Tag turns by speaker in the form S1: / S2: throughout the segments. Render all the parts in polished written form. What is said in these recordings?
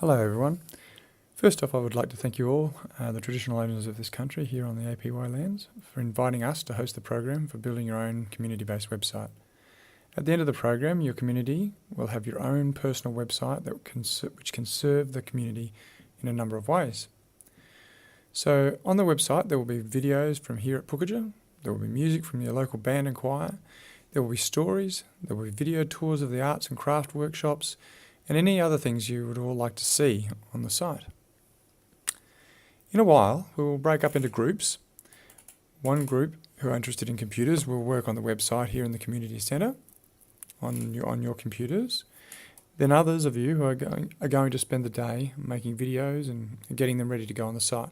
S1: Hello everyone. First off, I would like to thank you all, the traditional owners of this country here on the APY lands, for inviting us to host the program for building your own community-based website. At the end of the program, your community will have your own personal website which can serve the community in a number of ways. So on the website there will be videos from here at Pukaja, there will be music from your local band and choir, there will be stories, there will be video tours of the arts and craft workshops, and any other things you would all like to see on the site. In a while, we will break up into groups. One group who are interested in computers will work on the website here in the community centre on your computers. Then others of you who are going to spend the day making videos and getting them ready to go on the site.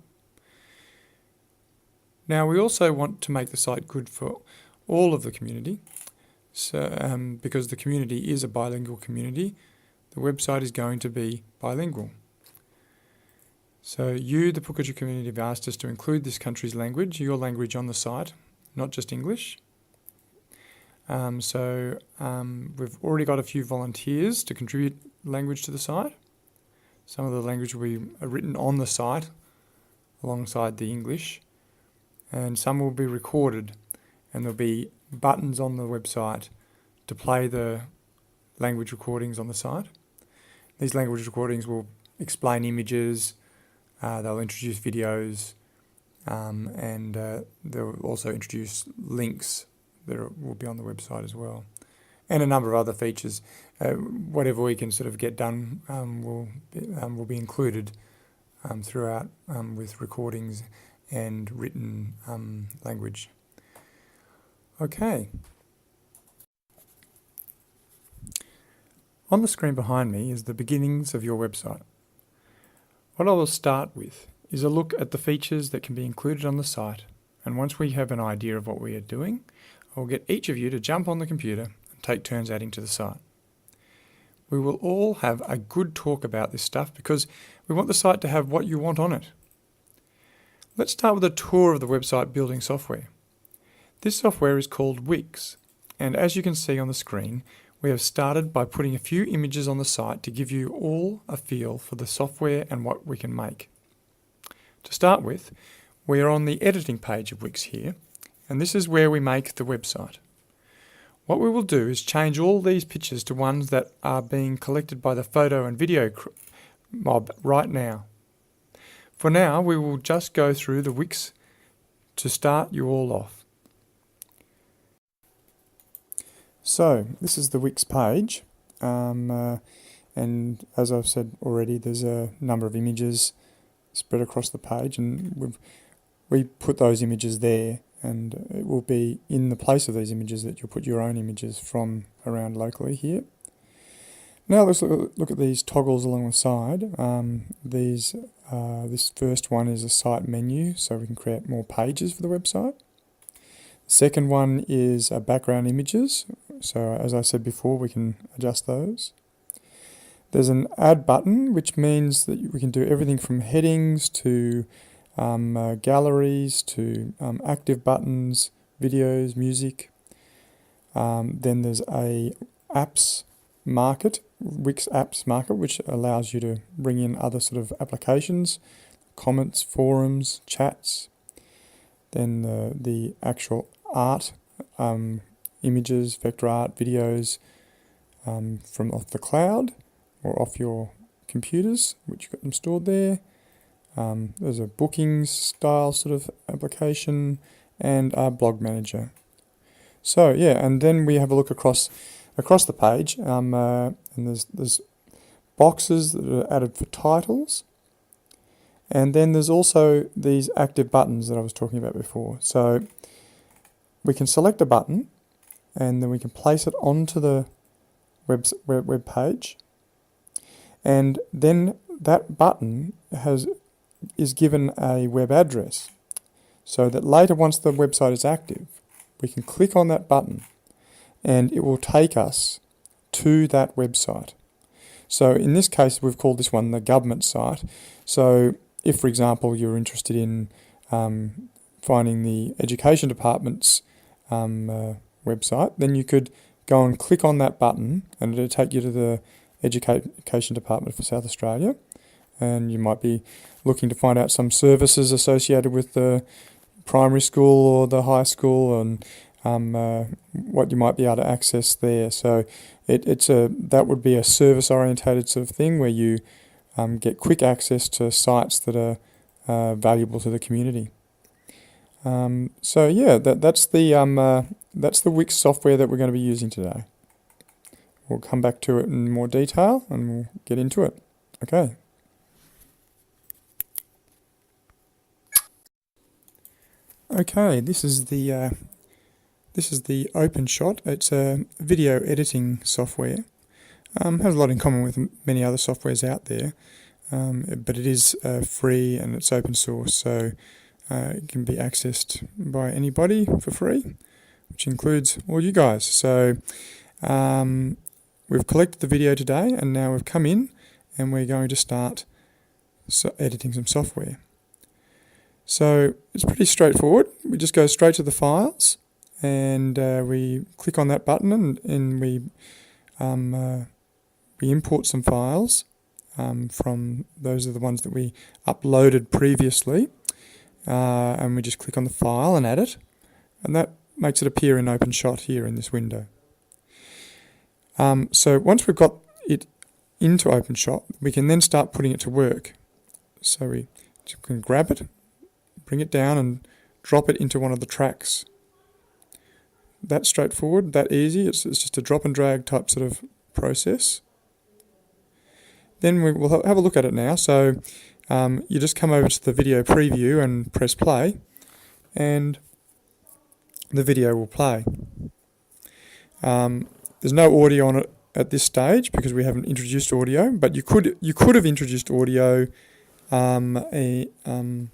S1: Now, we also want to make the site good for all of the community. So, because the community is a bilingual community, the website is going to be bilingual. So you, the Pukaja community, have asked us to include this country's language, your language, on the site, not just English. We've already got a few volunteers to contribute language to the site. Some of the language will be written on the site alongside the English, and some will be recorded, and there'll be buttons on the website to play the language recordings on the site. These language recordings will explain images, they'll introduce videos, and they'll also introduce links that will be on the website as well, and a number of other features. Whatever we can sort of get done will be included throughout with recordings and written language. Okay. On the screen behind me is the beginnings of your website. What I will start with is a look at the features that can be included on the site, and once we have an idea of what we are doing, I will get each of you to jump on the computer and take turns adding to the site. We will all have a good talk about this stuff because we want the site to have what you want on it. Let's start with a tour of the website building software. This software is called Wix, and as you can see on the screen, we have started by putting a few images on the site to give you all a feel for the software and what we can make. To start with, we are on the editing page of Wix here, and this is where we make the website. What we will do is change all these pictures to ones that are being collected by the photo and video mob right now. For now, we will just go through the Wix to start you all off. So this is the Wix page, and as I've said already, there's a number of images spread across the page, and we put those images there, and it will be in the place of these images that you'll put your own images from around locally here. Now let's look at these toggles along the side. This first one is a site menu, so we can create more pages for the website. Second one is background images, so as I said before, we can adjust those. There's an add button, which means that we can do everything from headings to galleries to active buttons, videos, music. Then there's a apps market, Wix apps market, which allows you to bring in other sort of applications, comments, forums, chats. Then the actual art, images, vector art, videos from off the cloud or off your computers, which you've got them stored there. There's a bookings style sort of application and a blog manager. So yeah, and then we have a look across the page, and there's boxes that are added for titles. And then there's also these active buttons that I was talking about before. So we can select a button and then we can place it onto the web page. And then that button is given a web address, so that later, once the website is active, we can click on that button and it will take us to that website. So in this case, we've called this one the government site. So if, for example, you're interested in finding the education department's website, then you could go and click on that button and it'll take you to the Education Department for South Australia. and you might be looking to find out some services associated with the primary school or the high school, and what you might be able to access there. So that would be a service orientated sort of thing where you get quick access to sites that are valuable to the community. So yeah, that's the Wix software that we're going to be using today. We'll come back to it in more detail and we'll get into it. Okay. Okay, this is the OpenShot. It's a video editing software. Has a lot in common with many other softwares out there, but it is free and it's open source, so it can be accessed by anybody for free, which includes all you guys. So we've collected the video today, and now we've come in and we're going to start editing some software. So it's pretty straightforward. We just go straight to the files, and we click on that button, and we import some files from those are the ones that we uploaded previously, and we just click on the file and add it, and that makes it appear in OpenShot here in this window. So once we've got it into OpenShot, we can then start putting it to work. So we can grab it, bring it down and drop it into one of the tracks. That straightforward, that easy. It's just a drop and drag type sort of process. Then we will have a look at it now. So you just come over to the video preview and press play, and the video will play. There's no audio on it at this stage because we haven't introduced audio, but you could have introduced audio in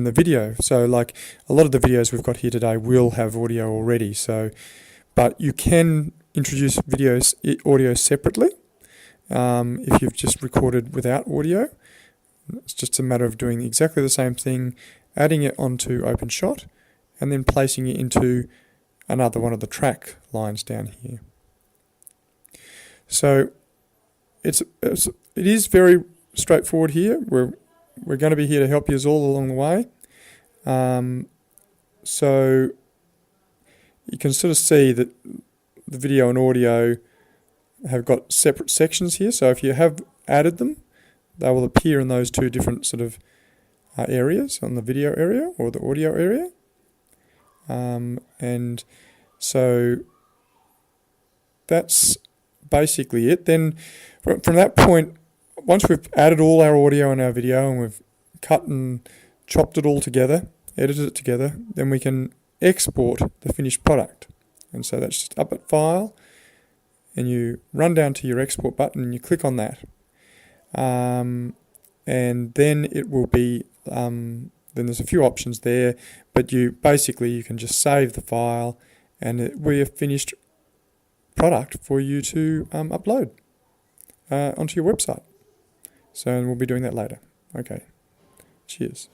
S1: the video. So like a lot of the videos we've got here today will have audio already. So, but you can introduce audio separately if you've just recorded without audio. It's just a matter of doing exactly the same thing, adding it onto OpenShot, and then placing it into another one of the track lines down here. So it is very straightforward here. We're going to be here to help you all along the way. So you can sort of see that the video and audio have got separate sections here. So if you have added them, they will appear in those two different sort of areas, on the video area or the audio area. And so that's basically it. Then from that point, once we've added all our audio and our video and we've cut and chopped it all together, edited it together, then we can export the finished product. And so that's just up at File, and you run down to your export button and you click on that. And then it will be, then there's a few options there, but you can just save the file and it will be a finished product for you to upload onto your website. So we'll be doing that later. Okay, cheers.